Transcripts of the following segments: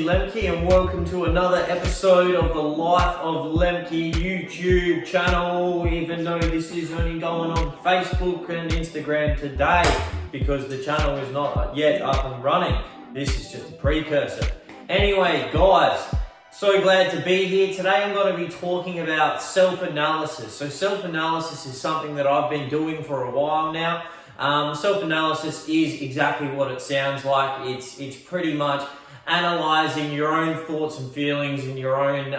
Lemke and welcome to another episode of the Life of Lemke YouTube channel, even though this is only going on Facebook and Instagram today because the channel is not yet up and running. This is just a precursor. Anyway, guys, so glad to be here. Today I'm going to be talking about self-analysis. So self-analysis is something that I've been doing for a while now. Self-analysis is exactly what it sounds like. It's pretty much analyzing your own thoughts and feelings and your own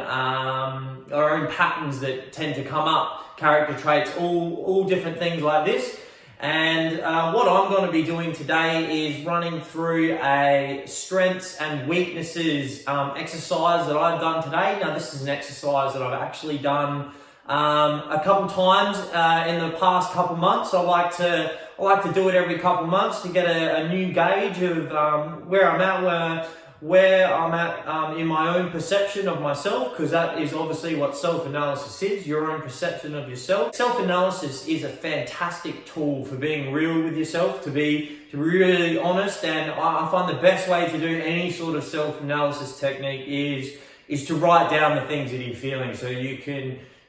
patterns that tend to come up, character traits, all different things like this. And what I'm going to be doing today is running through a strengths and weaknesses exercise that I've done today. Now, this is an exercise that I've actually done a couple times in the past couple months. I like to do it every couple months to get a new gauge of where I'm at, in my own perception of myself, because that is obviously what self-analysis is, your own perception of yourself. Self-analysis is a fantastic tool for being real with yourself, to be really honest, and I find the best way to do any sort of self-analysis technique is to write down the things that you're feeling, so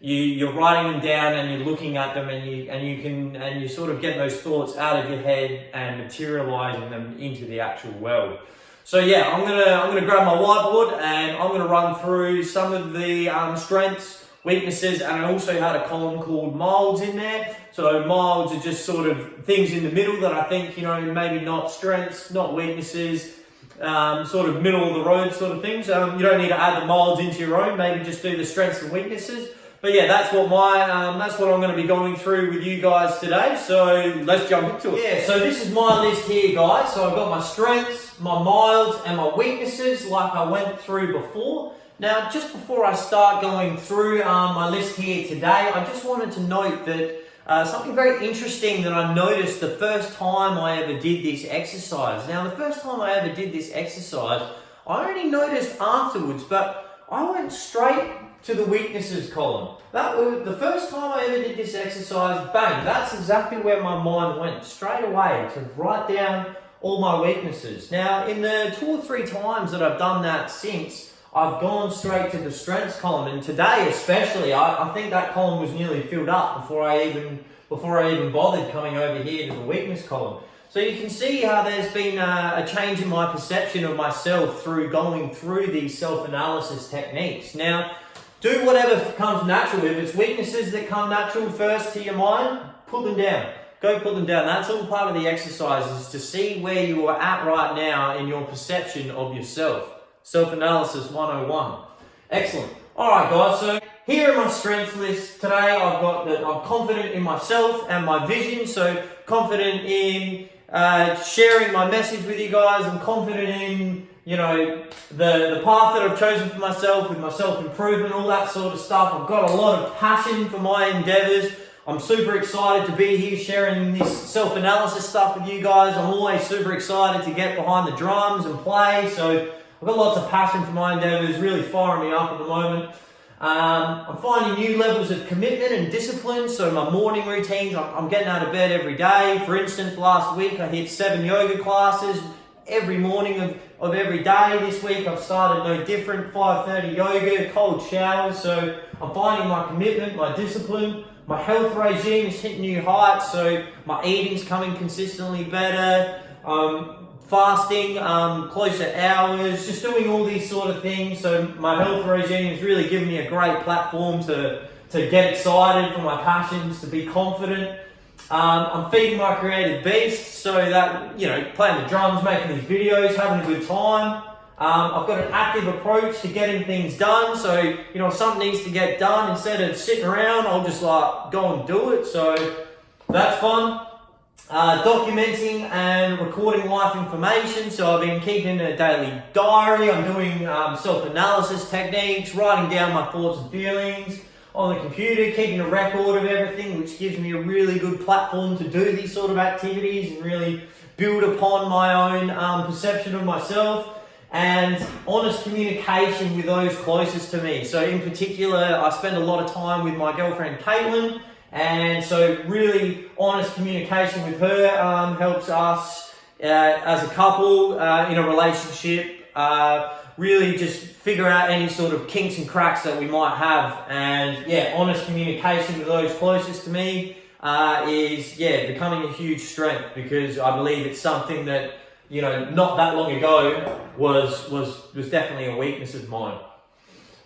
you're writing them down and you're looking at them and you sort of get those thoughts out of your head and materializing them into the actual world. So yeah, I'm gonna grab my whiteboard and I'm gonna run through some of the strengths, weaknesses, and I also had a column called milds in there. So milds are just sort of things in the middle that I think, maybe not strengths, not weaknesses, sort of middle of the road sort of things. You don't need to add the milds into your own, maybe just do the strengths and weaknesses. But yeah, that's what I'm going to be going through with you guys today. So let's jump into it. Yeah, so this is my list here, guys. So I've got my strengths, my milds, and my weaknesses, like I went through before. Now, just before I start going through my list here today, I just wanted to note that something very interesting that I noticed the first time I ever did this exercise. Now, the first time I ever did this exercise, I only noticed afterwards, but I went straight to the weaknesses column. That was the first time I ever did this exercise. Bang, that's exactly where my mind went, straight away to write down all my weaknesses. Now, in the 2 or 3 times that I've done that since, I've gone straight to the strengths column, and today especially, I think that column was nearly filled up before I even bothered coming over here to the weakness column. So you can see how there's been a change in my perception of myself through going through these self-analysis techniques. Now, do whatever comes natural. If it's weaknesses that come natural first to your mind, put them down. Go put them down. That's all part of the exercise, is to see where you are at right now in your perception of yourself. Self-analysis 101. Excellent. All right, guys. So here are my strengths list today. I've got that I'm confident in myself and my vision. So confident in sharing my message with you guys. I'm confident in the path that I've chosen for myself with my self-improvement, all that sort of stuff. I've got a lot of passion for my endeavors. I'm super excited to be here sharing this self-analysis stuff with you guys. I'm always super excited to get behind the drums and play. So I've got lots of passion for my endeavors, really firing me up at the moment. I'm finding new levels of commitment and discipline. So my morning routines, I'm getting out of bed every day. For instance, last week I hit 7 yoga classes every morning of every day. This week I've started no different, 5:30 yoga, cold showers. So I'm finding my commitment, my discipline. My health regime is hitting new heights, so my eating's coming consistently better. Fasting, closer hours, just doing all these sort of things. So my health regime is really giving me a great platform to get excited for my passions, to be confident. I'm feeding my creative beast, so that, playing the drums, making these videos, having a good time. I've got an active approach to getting things done. So, if something needs to get done, instead of sitting around, I'll just go and do it. So that's fun. Documenting and recording life information. So I've been keeping a daily diary. I'm doing self-analysis techniques, writing down my thoughts and feelings on the computer, keeping a record of everything, which gives me a really good platform to do these sort of activities and really build upon my own perception of myself. And honest communication with those closest to me. So in particular, I spend a lot of time with my girlfriend Caitlin, and so really honest communication with her helps us as a couple in a relationship really just figure out any sort of kinks and cracks that we might have. And yeah, honest communication with those closest to me is becoming a huge strength, because I believe it's something that, you know, not that long ago was definitely a weakness of mine.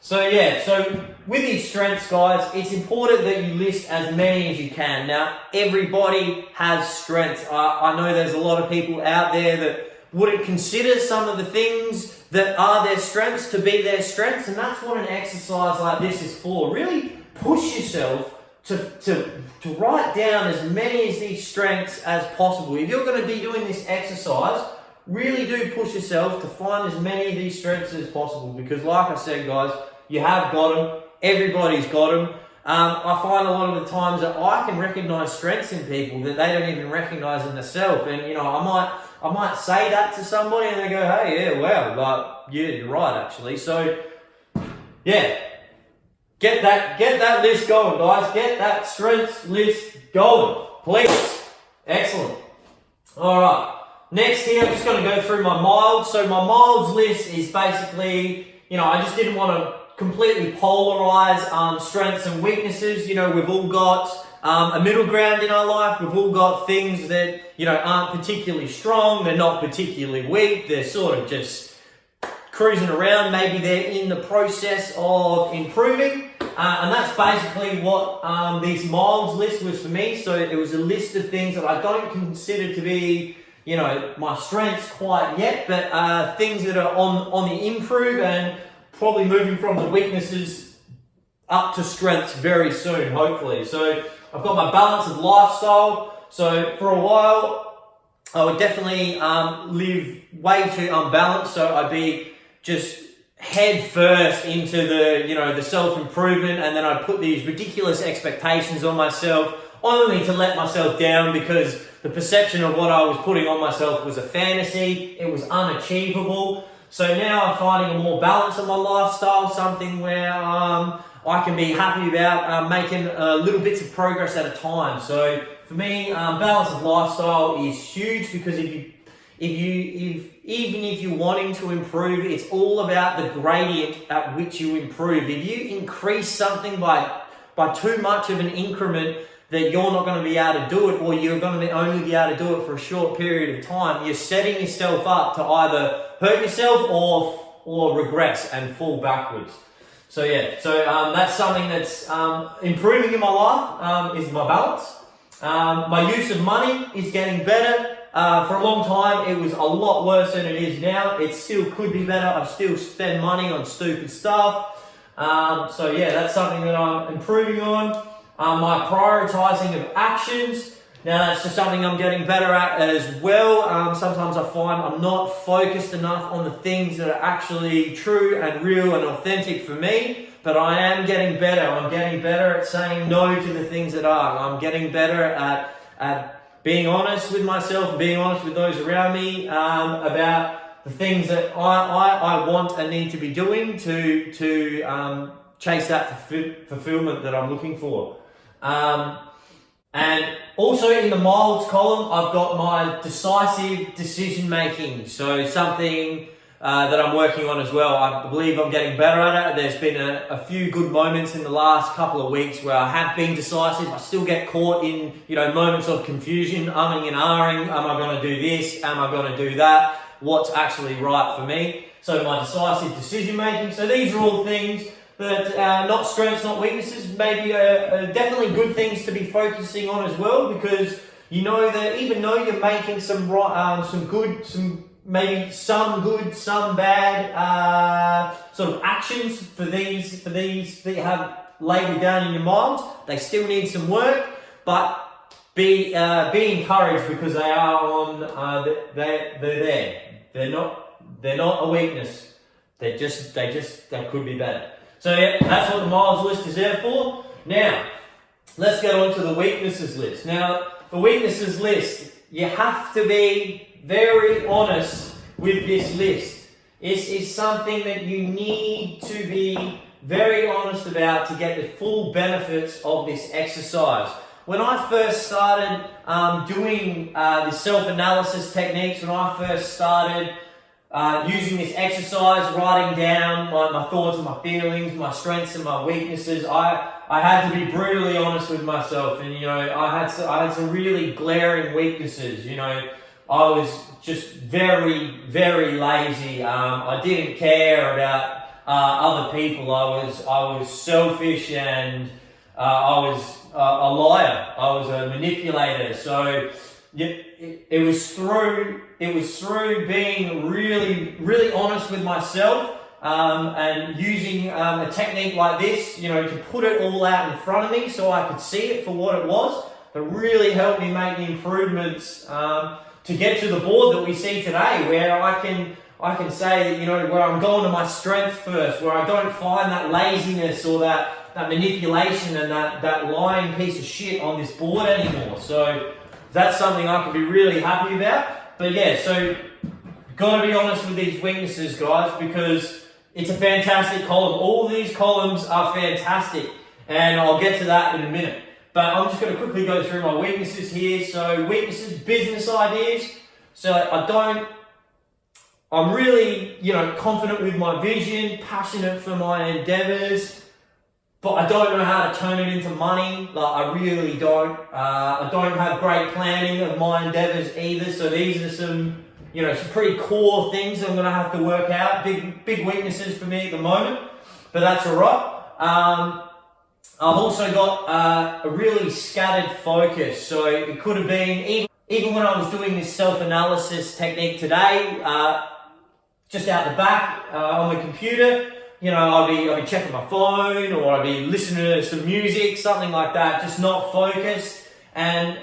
So yeah, so with these strengths, guys, it's important that you list as many as you can. Now, everybody has strengths. I know there's a lot of people out there that wouldn't consider some of the things that are their strengths to be their strengths, and that's what an exercise like this is for. Really push yourself to write down as many of these strengths as possible. If you're going to be doing this exercise, really do push yourself to find as many of these strengths as possible, because like I said, guys, you have got them. Everybody's got them. I find a lot of the times that I can recognize strengths in people that they don't even recognize in themselves. And, you know, I might say that to somebody and they go, hey, yeah, wow, like, yeah, you're right, actually. So, yeah, get that list going, guys. Get that strengths list going, please. Excellent. All right. Next here, I'm just going to go through my milds. So my milds list is basically, you know, I just didn't want to completely polarize strengths and weaknesses. You know, we've all got a middle ground in our life. We've all got things that, you know, aren't particularly strong. They're not particularly weak. They're sort of just cruising around. Maybe they're in the process of improving. And that's basically what these milds list was for me. So it was a list of things that I don't consider to be, you know, my strengths quite yet, but things that are on the improve, and probably moving from the weaknesses up to strengths very soon, hopefully. So I've got my balance of lifestyle. So for a while, I would definitely live way too unbalanced. So I'd be just head first into the, you know, the self-improvement, and then I'd put these ridiculous expectations on myself, only to let myself down, because the perception of what I was putting on myself was a fantasy. It was unachievable. So now I'm finding a more balance in my lifestyle, something where I can be happy about making little bits of progress at a time. So for me, balance of lifestyle is huge, because even if you're wanting to improve, it's all about the gradient at which you improve. If you increase something by too much of an increment, that you're not going to be able to do it, or you're going to only be able to do it for a short period of time, you're setting yourself up to either hurt yourself or regress and fall backwards. So yeah, that's something that's improving in my life, is my balance. My use of money is getting better. For a long time, it was a lot worse than it is now. It still could be better. I still spend money on stupid stuff. So yeah, that's something that I'm improving on. My prioritizing of actions. Now that's just something I'm getting better at as well. Sometimes I find I'm not focused enough on the things that are actually true and real and authentic for me, but I am getting better. I'm getting better at saying no to the things that are. I'm getting better at being honest with myself, being honest with those around me, about the things that I want and need to be doing to chase that fulfillment that I'm looking for. And also in the milds column, I've got my decisive decision making. So something that I'm working on as well. I believe I'm getting better at it. There's been a few good moments in the last couple of weeks where I have been decisive. I still get caught in, you know, moments of confusion, umming and ahhing. Am I going to do this? Am I going to do that? What's actually right for me? So my decisive decision making. So these are all things that not strengths, not weaknesses, maybe definitely good things to be focusing on as well, because you know that even though you're making some good, some bad sort of actions for these that you have labelled down in your mind, they still need some work, but be encouraged, because they are on. They're there. They're not a weakness. They could be better. So yeah, that's what the milds list is there for. Now, let's get on to the weaknesses list. Now, the weaknesses list, you have to be very honest with this list. This is something that you need to be very honest about to get the full benefits of this exercise. When I first started doing the self-analysis techniques, when I first started using this exercise, writing down my thoughts and my feelings, my strengths and my weaknesses, I had to be brutally honest with myself, and I had some really glaring weaknesses. I was just very, very lazy. I didn't care about other people. I was selfish, and I was a liar. I was a manipulator. So it was through being really, really honest with myself, and using a technique like this, to put it all out in front of me so I could see it for what it was, that really helped me make the improvements to get to the board that we see today, where I can say, where I'm going to my strength first, where I don't find that laziness or that manipulation and that lying piece of shit on this board anymore. So that's something I can be really happy about. But yeah, so got to be honest with these weaknesses, guys, because it's a fantastic column. All these columns are fantastic, and I'll get to that in a minute. But I'm just going to quickly go through my weaknesses here. So weaknesses, business ideas. So I'm really, confident with my vision, passionate for my endeavors, but I don't know how to turn it into money. I really don't. I don't have great planning of my endeavors either. So these are some pretty core things I'm going to have to work out. Big weaknesses for me at the moment, but that's all right. I've also got a really scattered focus. So it could have been, even when I was doing this self-analysis technique today, just out the back on the computer, I'll be checking my phone, or I'll be listening to some music, something like that, just not focused. And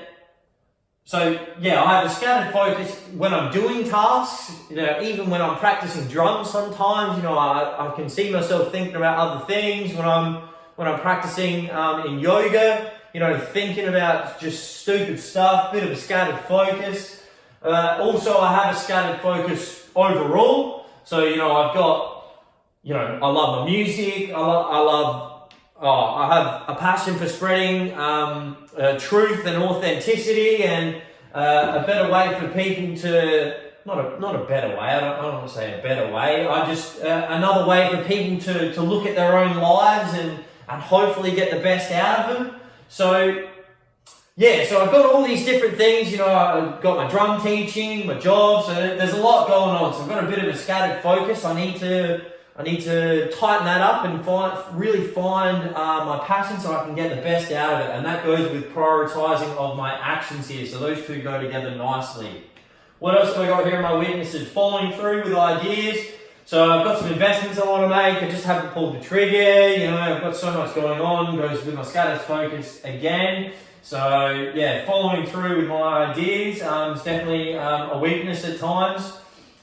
so, yeah, I have a scattered focus when I'm doing tasks, even when I'm practicing drums sometimes, I can see myself thinking about other things when I'm practicing in yoga, thinking about just stupid stuff, bit of a scattered focus. Also, I have a scattered focus overall. So, I've got, I love my music. I have a passion for spreading truth and authenticity, and a better way for people to, not a better way, I don't want to say a better way, another way for people to look at their own lives and hopefully get the best out of them. So yeah, so I've got all these different things, I've got my drum teaching, my job, so there's a lot going on. So I've got a bit of a scattered focus. I need to tighten that up and really find my passion so I can get the best out of it. And that goes with prioritizing of my actions here. So those two go together nicely. What else have I got here in my weaknesses? Following through with ideas. So I've got some investments I want to make. I just haven't pulled the trigger. I've got so much going on. Goes with my scattered focus again. So yeah, following through with my ideas is definitely a weakness at times.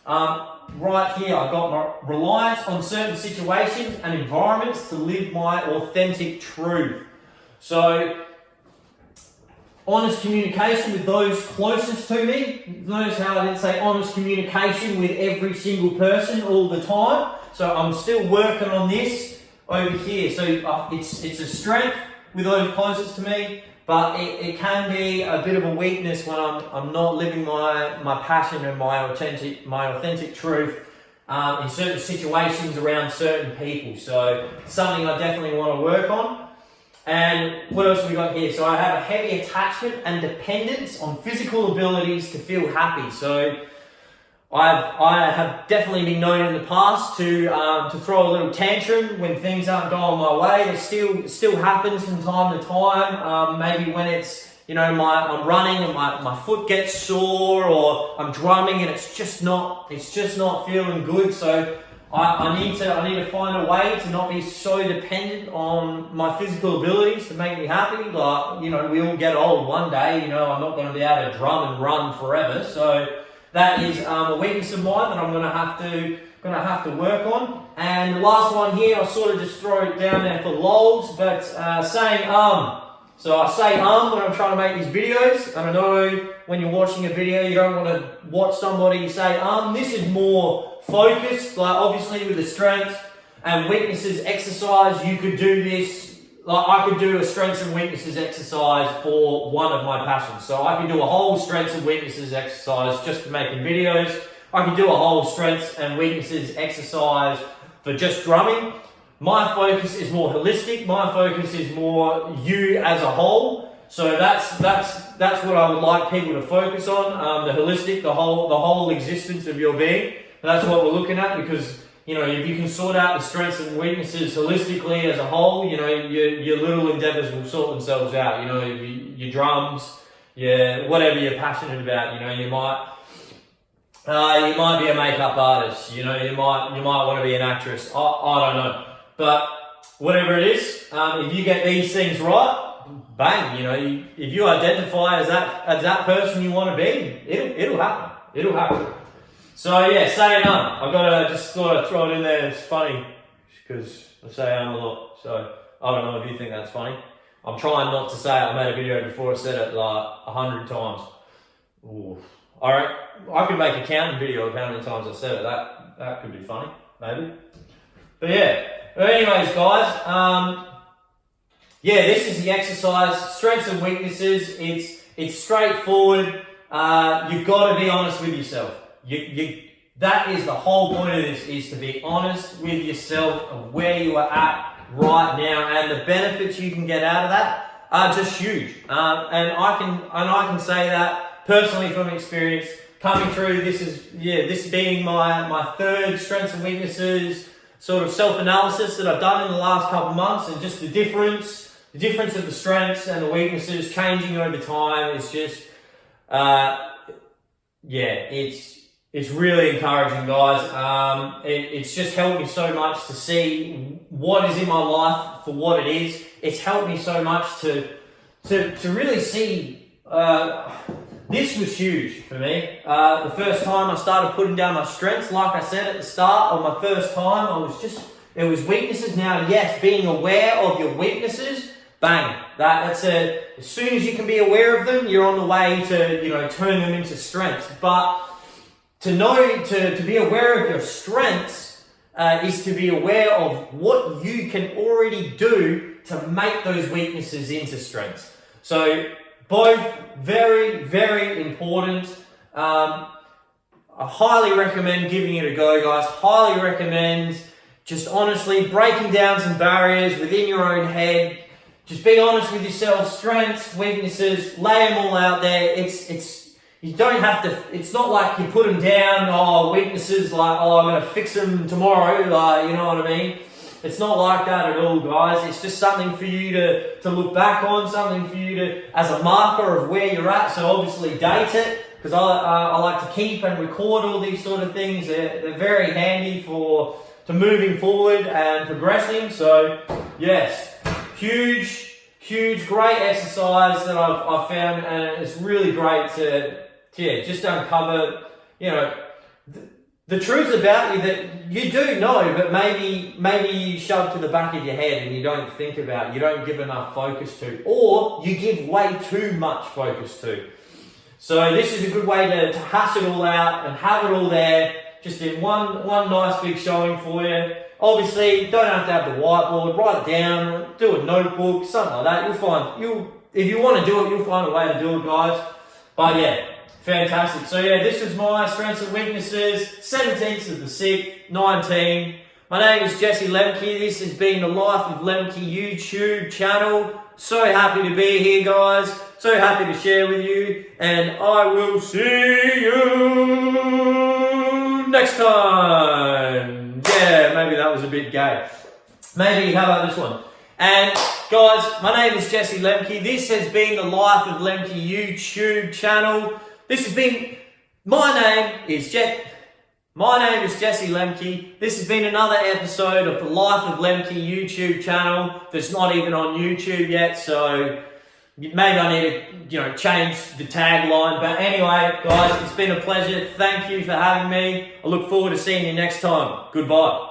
Right here, I've got my reliance on certain situations and environments to live my authentic truth. So, honest communication with those closest to me. Notice how I didn't say honest communication with every single person all the time. So I'm still working on this over here. So it's a strength with those closest to me, but it can be a bit of a weakness when I'm not living my passion and my authentic truth in certain situations around certain people. So something I definitely want to work on. And what else have we got here? So I have a heavy attachment and dependence on physical abilities to feel happy. So I have definitely been known in the past to throw a little tantrum when things aren't going my way. It still happens from time to time. Maybe when it's I'm running and my foot gets sore, or I'm drumming and it's just not feeling good. So I need to find a way to not be so dependent on my physical abilities to make me happy. Like, we all get old one day. I'm not going to be able to drum and run forever. So that is a weakness of mine that I'm going to have to work on. And the last one here, I'll sort of just throw it down there for lols, but saying So I say when I'm trying to make these videos, and I know when you're watching a video, you don't want to watch somebody say This is more focused, like obviously with the strengths and weaknesses exercise, you could do this, like I could do a strengths and weaknesses exercise for one of my passions. So I can do a whole strengths and weaknesses exercise just for making videos. I could do a whole strengths and weaknesses exercise for just drumming. My focus is more holistic. My focus is more you as a whole. So that's what I would like people to focus on. The holistic, the whole existence of your being. That's what we're looking at, because if you can sort out the strengths and weaknesses holistically as a whole, your little endeavors will sort themselves out. Your drums, whatever you're passionate about. You might be a makeup artist. You might want to be an actress. I don't know, but whatever it is, if you get these things right, bang. If you identify as that person you want to be, it'll happen. It'll happen. So yeah, say none. I just thought I'd throw it in there. It's funny because I say a lot. So I don't know if you think that's funny. I'm trying not to say it. I made a video before I said it like 100 times. Ooh. Alright, I could make a counting video of how many times I said it. That could be funny, maybe. But yeah. But anyways, guys, this is the exercise, strengths and weaknesses. It's straightforward. You've got to be honest with yourself. That is the whole point of this, is to be honest with yourself of where you are at right now, and the benefits you can get out of that are just huge. And I can say that personally from experience, coming through this being my third strengths and weaknesses sort of self-analysis that I've done in the last couple of months, and just the difference of the strengths and the weaknesses changing over time is just it's really encouraging, guys. It's just helped me so much to see what is in my life for what it is. It's helped me so much to really see. This was huge for me. The first time I started putting down my strengths, like I said at the start, on my first time, it was weaknesses. Now, yes, being aware of your weaknesses, bang. As soon as you can be aware of them, you're on the way to turn them into strengths. But to be aware of your strengths is to be aware of what you can already do to make those weaknesses into strengths. So both very, very important. I highly recommend giving it a go, guys. Highly recommend just honestly breaking down some barriers within your own head. Just be honest with yourself. Strengths, weaknesses, lay them all out there. You don't have to, it's not like you put them down, weaknesses, like, I'm going to fix them tomorrow, you know what I mean? It's not like that at all, guys. It's just something for you to look back on, something for you as a marker of where you're at. So obviously date it, because I like to keep and record all these sort of things. They're very handy to moving forward and progressing. So yes, huge, great exercise that I've found, and it's really great to just uncover, the truths about you that you do know, but maybe you shove to the back of your head and you don't think about, you don't give enough focus to, or you give way too much focus to. So this is a good way to hash it all out and have it all there, just in one nice big showing for you. Obviously, don't have to have the whiteboard, write it down, do a notebook, something like that. If you want to do it, you'll find a way to do it, guys. But yeah, fantastic. So yeah, this is my strengths and weaknesses, 17th of the 6th, 19. My name is Jesse Lemke. This has been the Life of Lemke YouTube channel. So happy to be here, guys. So happy to share with you. And I will see you next time. Yeah, maybe that was a bit gay. Maybe, how about this one? And guys, my name is Jesse Lemke. This has been the Life of Lemke YouTube channel. This has been, my name is Jesse Lemke. This has been another episode of the Life of Lemke YouTube channel that's not even on YouTube yet, so maybe I need to change the tagline. But anyway, guys, it's been a pleasure. Thank you for having me. I look forward to seeing you next time. Goodbye.